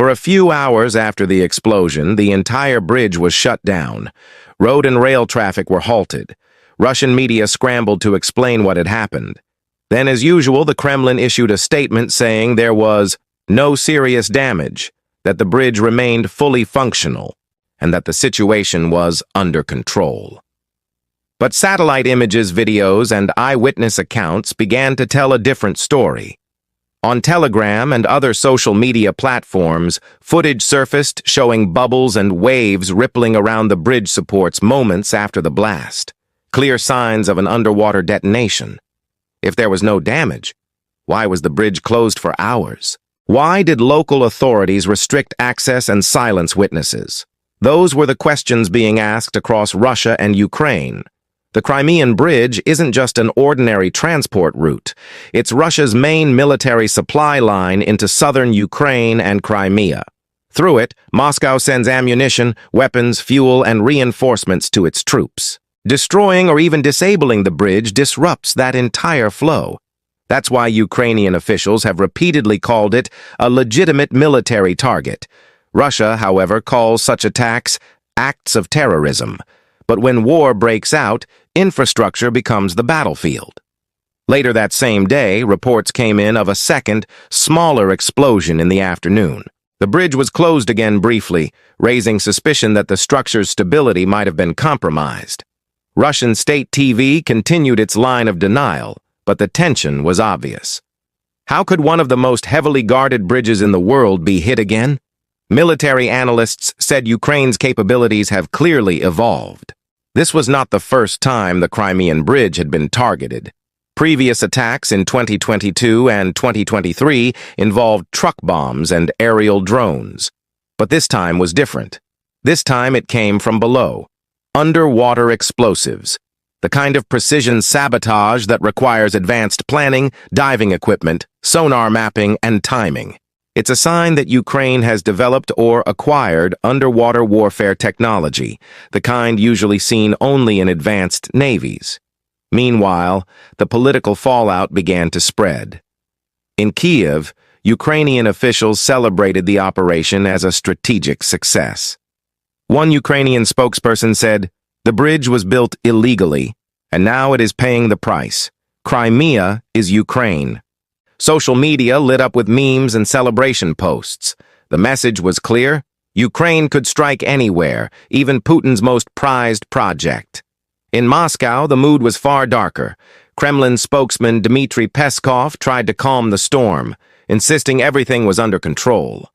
For a few hours after the explosion, the entire bridge was shut down. Road and rail traffic were halted. Russian media scrambled to explain what had happened. Then, as usual, the Kremlin issued a statement saying there was no serious damage, that the bridge remained fully functional, and that the situation was under control. But satellite images, videos, and eyewitness accounts began to tell a different story. On Telegram and other social media platforms, footage surfaced showing bubbles and waves rippling around the bridge supports moments after the blast, clear signs of an underwater detonation. If there was no damage, why was the bridge closed for hours? Why did local authorities restrict access and silence witnesses? Those were the questions being asked across Russia and Ukraine. The Crimean Bridge isn't just an ordinary transport route. It's Russia's main military supply line into southern Ukraine and Crimea. Through it, Moscow sends ammunition, weapons, fuel, and reinforcements to its troops. Destroying or even disabling the bridge disrupts that entire flow. That's why Ukrainian officials have repeatedly called it a legitimate military target. Russia, however, calls such attacks acts of terrorism. But when war breaks out, infrastructure becomes the battlefield. Later that same day, reports came in of a second, smaller explosion in the afternoon. The bridge was closed again briefly, raising suspicion that the structure's stability might have been compromised. Russian state TV continued its line of denial, but the tension was obvious. How could one of the most heavily guarded bridges in the world be hit again? Military analysts said Ukraine's capabilities have clearly evolved. This was not the first time the Crimean Bridge had been targeted. Previous attacks in 2022 and 2023 involved truck bombs and aerial drones. But this time was different. This time it came from below. Underwater explosives. The kind of precision sabotage that requires advanced planning, diving equipment, sonar mapping, and timing. It's a sign that Ukraine has developed or acquired underwater warfare technology, the kind usually seen only in advanced navies. Meanwhile, the political fallout began to spread. In Kyiv, Ukrainian officials celebrated the operation as a strategic success. One Ukrainian spokesperson said, "The bridge was built illegally, and now it is paying the price. Crimea is Ukraine." Social media lit up with memes and celebration posts. The message was clear: Ukraine could strike anywhere, even Putin's most prized project. In Moscow, the mood was far darker. Kremlin spokesman Dmitry Peskov tried to calm the storm, insisting everything was under control.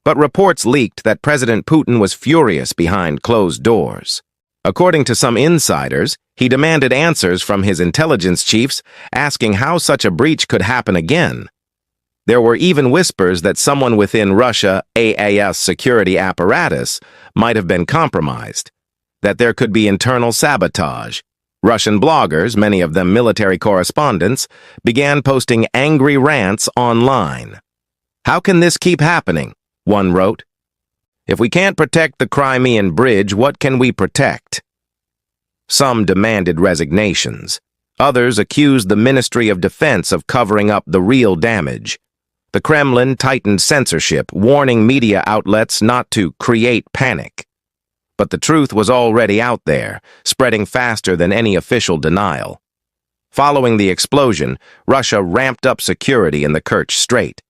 But reports leaked that President Putin was furious behind closed doors. According to some insiders, he demanded answers from his intelligence chiefs, asking how such a breach could happen again. There were even whispers that someone within Russia AAS security apparatus might have been compromised, that there could be internal sabotage. Russian bloggers, many of them military correspondents, began posting angry rants online. "How can this keep happening?" one wrote. "If we can't protect the Crimean Bridge, what can we protect?" Some demanded resignations. Others accused the Ministry of Defense of covering up the real damage. The Kremlin tightened censorship, warning media outlets not to create panic. But the truth was already out there, spreading faster than any official denial. Following the explosion, Russia ramped up security in the Kerch Strait.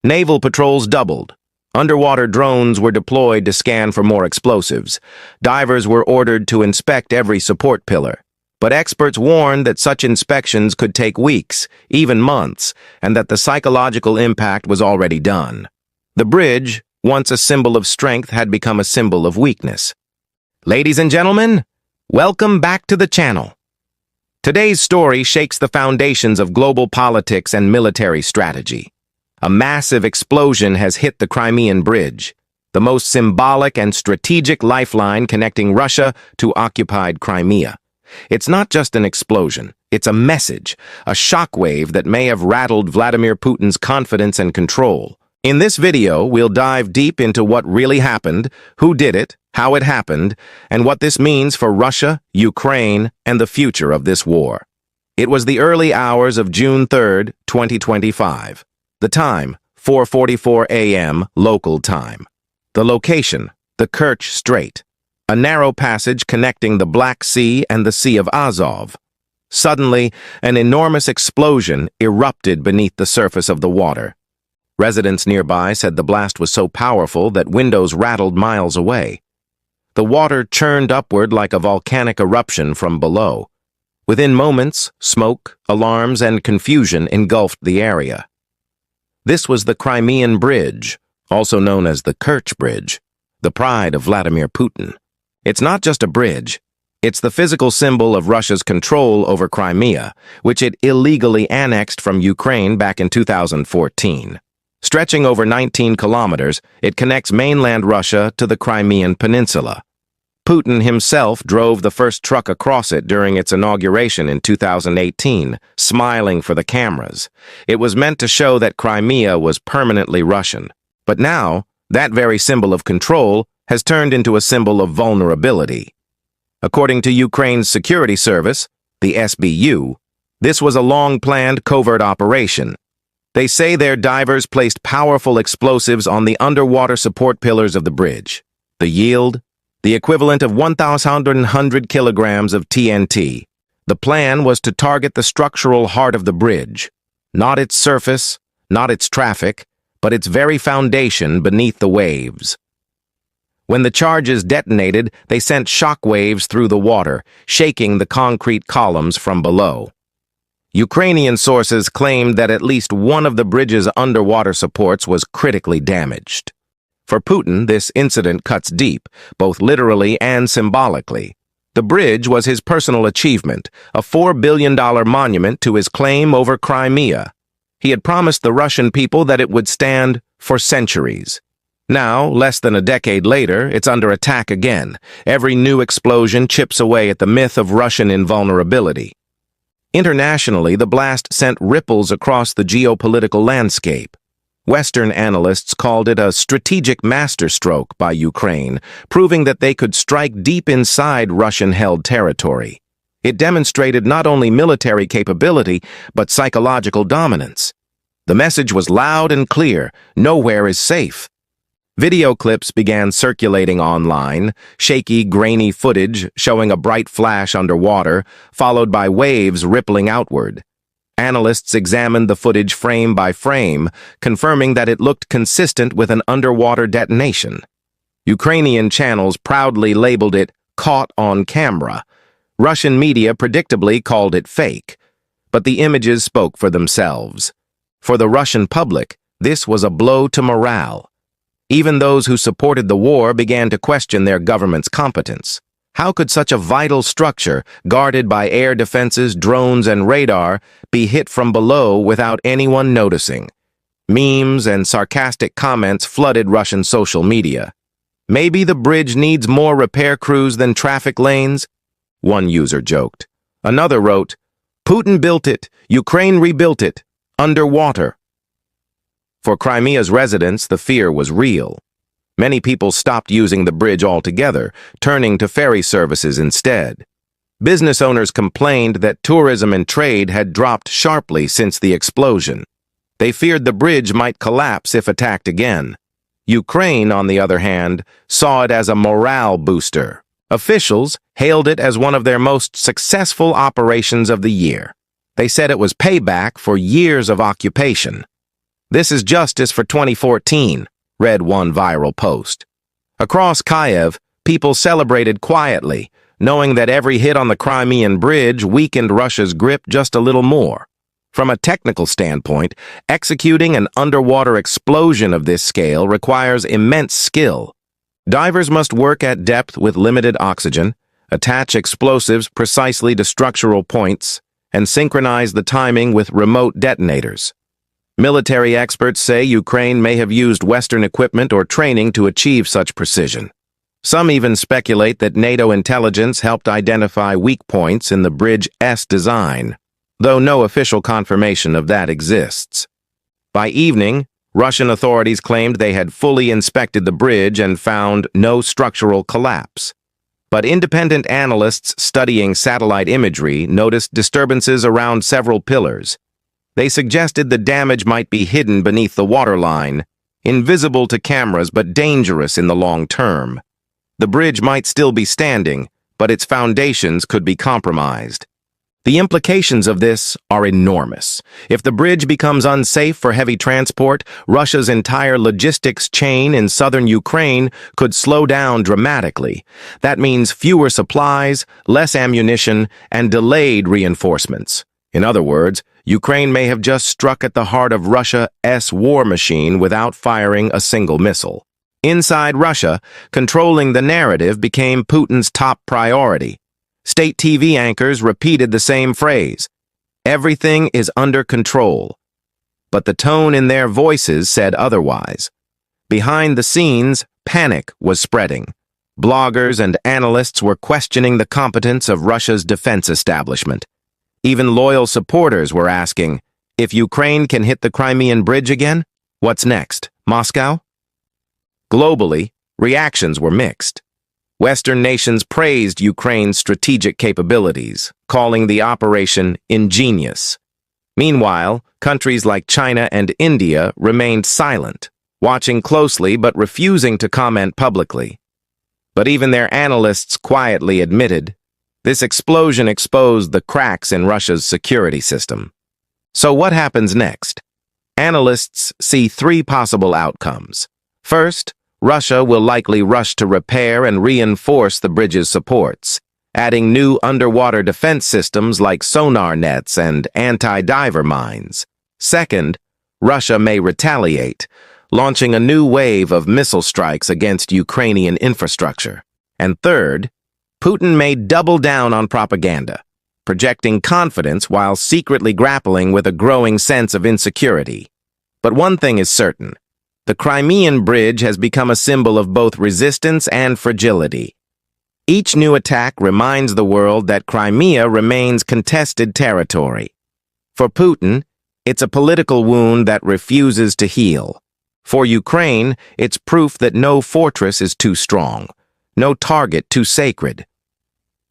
Naval patrols doubled. Underwater drones were deployed to scan for more explosives. Divers were ordered to inspect every support pillar. But experts warned that such inspections could take weeks, even months, and that the psychological impact was already done. The bridge, once a symbol of strength, had become a symbol of weakness. Ladies and gentlemen, welcome back to the channel. Today's story shakes the foundations of global politics and military strategy. A massive explosion has hit the Crimean Bridge, the most symbolic and strategic lifeline connecting Russia to occupied Crimea. It's not just an explosion, it's a message, a shockwave that may have rattled Vladimir Putin's confidence and control. In this video, we'll dive deep into what really happened, who did it, how it happened, and what this means for Russia, Ukraine, and the future of this war. It was the early hours of June 3, 2025. The time, 4:44 a.m. local time. The location, the Kerch Strait, a narrow passage connecting the Black Sea and the Sea of Azov. Suddenly, an enormous explosion erupted beneath the surface of the water. Residents nearby said the blast was so powerful that windows rattled miles away. The water churned upward like a volcanic eruption from below. Within moments, smoke, alarms, and confusion engulfed the area. This was the Crimean Bridge, also known as the Kerch Bridge, the pride of Vladimir Putin. It's not just a bridge. It's the physical symbol of Russia's control over Crimea, which it illegally annexed from Ukraine back in 2014. Stretching over 19 kilometers, it connects mainland Russia to the Crimean Peninsula. Putin himself drove the first truck across it during its inauguration in 2018, smiling for the cameras. It was meant to show that Crimea was permanently Russian. But now, that very symbol of control has turned into a symbol of vulnerability. According to Ukraine's security service, the SBU, this was a long-planned covert operation. They say their divers placed powerful explosives on the underwater support pillars of the bridge. The yield? The equivalent of 1,100 kilograms of TNT. The plan was to target the structural heart of the bridge. Not its surface, not its traffic, but its very foundation beneath the waves. When the charges detonated, they sent shock waves through the water, shaking the concrete columns from below. Ukrainian sources claimed that at least one of the bridge's underwater supports was critically damaged. For Putin, this incident cuts deep, both literally and symbolically. The bridge was his personal achievement, a $4 billion monument to his claim over Crimea. He had promised the Russian people that it would stand for centuries. Now, less than a decade later, it's under attack again. Every new explosion chips away at the myth of Russian invulnerability. Internationally, the blast sent ripples across the geopolitical landscape. Western analysts called it a strategic masterstroke by Ukraine, proving that they could strike deep inside Russian-held territory. It demonstrated not only military capability, but psychological dominance. The message was loud and clear: nowhere is safe. Video clips began circulating online, shaky, grainy footage showing a bright flash underwater, followed by waves rippling outward. Analysts examined the footage frame by frame, confirming that it looked consistent with an underwater detonation. Ukrainian channels proudly labeled it "caught on camera." Russian media predictably called it fake. But the images spoke for themselves. For the Russian public, this was a blow to morale. Even those who supported the war began to question their government's competence. How could such a vital structure, guarded by air defenses, drones, and radar, be hit from below without anyone noticing? Memes and sarcastic comments flooded Russian social media. Maybe the bridge needs more repair crews than traffic lanes? One user joked. Another wrote, "Putin built it, Ukraine rebuilt it, underwater." For Crimea's residents, the fear was real. Many people stopped using the bridge altogether, turning to ferry services instead. Business owners complained that tourism and trade had dropped sharply since the explosion. They feared the bridge might collapse if attacked again. Ukraine, on the other hand, saw it as a morale booster. Officials hailed it as one of their most successful operations of the year. They said it was payback for years of occupation. "This is justice for 2014, read one viral post. Across Kyiv, people celebrated quietly, knowing that every hit on the Crimean Bridge weakened Russia's grip just a little more. From a technical standpoint, executing an underwater explosion of this scale requires immense skill. Divers must work at depth with limited oxygen, attach explosives precisely to structural points, and synchronize the timing with remote detonators. Military experts say Ukraine may have used Western equipment or training to achieve such precision. Some even speculate that NATO intelligence helped identify weak points in the bridge's design, though no official confirmation of that exists. By evening, Russian authorities claimed they had fully inspected the bridge and found no structural collapse. But independent analysts studying satellite imagery noticed disturbances around several pillars. They suggested the damage might be hidden beneath the waterline, invisible to cameras but dangerous in the long term. The bridge might still be standing, but its foundations could be compromised. The implications of this are enormous. If the bridge becomes unsafe for heavy transport, Russia's entire logistics chain in southern Ukraine could slow down dramatically. That means fewer supplies, less ammunition, and delayed reinforcements. In other words, Ukraine may have just struck at the heart of Russia's war machine without firing a single missile. Inside Russia, controlling the narrative became Putin's top priority. State TV anchors repeated the same phrase, "Everything is under control." But the tone in their voices said otherwise. Behind the scenes, panic was spreading. Bloggers and analysts were questioning the competence of Russia's defense establishment. Even loyal supporters were asking, if Ukraine can hit the Crimean Bridge again, what's next, Moscow? Globally, reactions were mixed. Western nations praised Ukraine's strategic capabilities, calling the operation ingenious. Meanwhile, countries like China and India remained silent, watching closely but refusing to comment publicly. But even their analysts quietly admitted, this explosion exposed the cracks in Russia's security system. So what happens next? Analysts see three possible outcomes. First, Russia will likely rush to repair and reinforce the bridge's supports, adding new underwater defense systems like sonar nets and anti-diver mines. Second, Russia may retaliate, launching a new wave of missile strikes against Ukrainian infrastructure. And third, Putin may double down on propaganda, projecting confidence while secretly grappling with a growing sense of insecurity. But one thing is certain. The Crimean Bridge has become a symbol of both resistance and fragility. Each new attack reminds the world that Crimea remains contested territory. For Putin, it's a political wound that refuses to heal. For Ukraine, it's proof that no fortress is too strong, no target too sacred.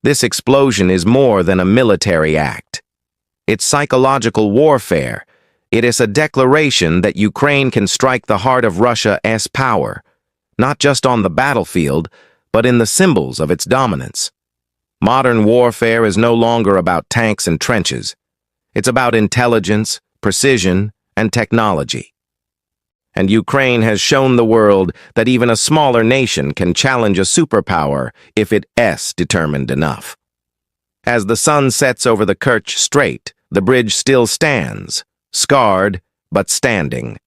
This explosion is more than a military act. It's psychological warfare. It is a declaration that Ukraine can strike the heart of Russia's power, not just on the battlefield, but in the symbols of its dominance. Modern warfare is no longer about tanks and trenches. It's about intelligence, precision, and technology. And Ukraine has shown the world that even a smaller nation can challenge a superpower if it's determined enough. As the sun sets over the Kerch Strait, the bridge still stands, scarred but standing.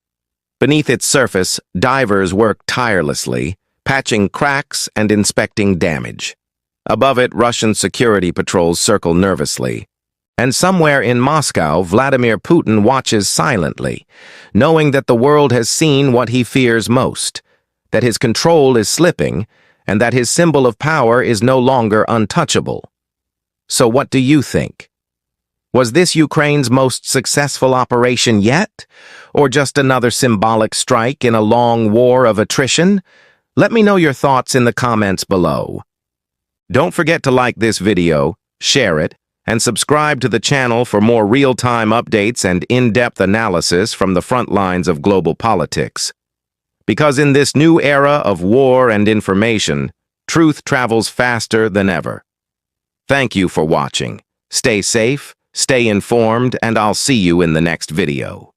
Beneath its surface, divers work tirelessly, patching cracks and inspecting damage. Above it, Russian security patrols circle nervously. And somewhere in Moscow, Vladimir Putin watches silently, knowing that the world has seen what he fears most, that his control is slipping, and that his symbol of power is no longer untouchable. So what do you think? Was this Ukraine's most successful operation yet? Or just another symbolic strike in a long war of attrition? Let me know your thoughts in the comments below. Don't forget to like this video, share it, and subscribe to the channel for more real-time updates and in-depth analysis from the front lines of global politics. Because in this new era of war and information, truth travels faster than ever. Thank you for watching. Stay safe, stay informed, and I'll see you in the next video.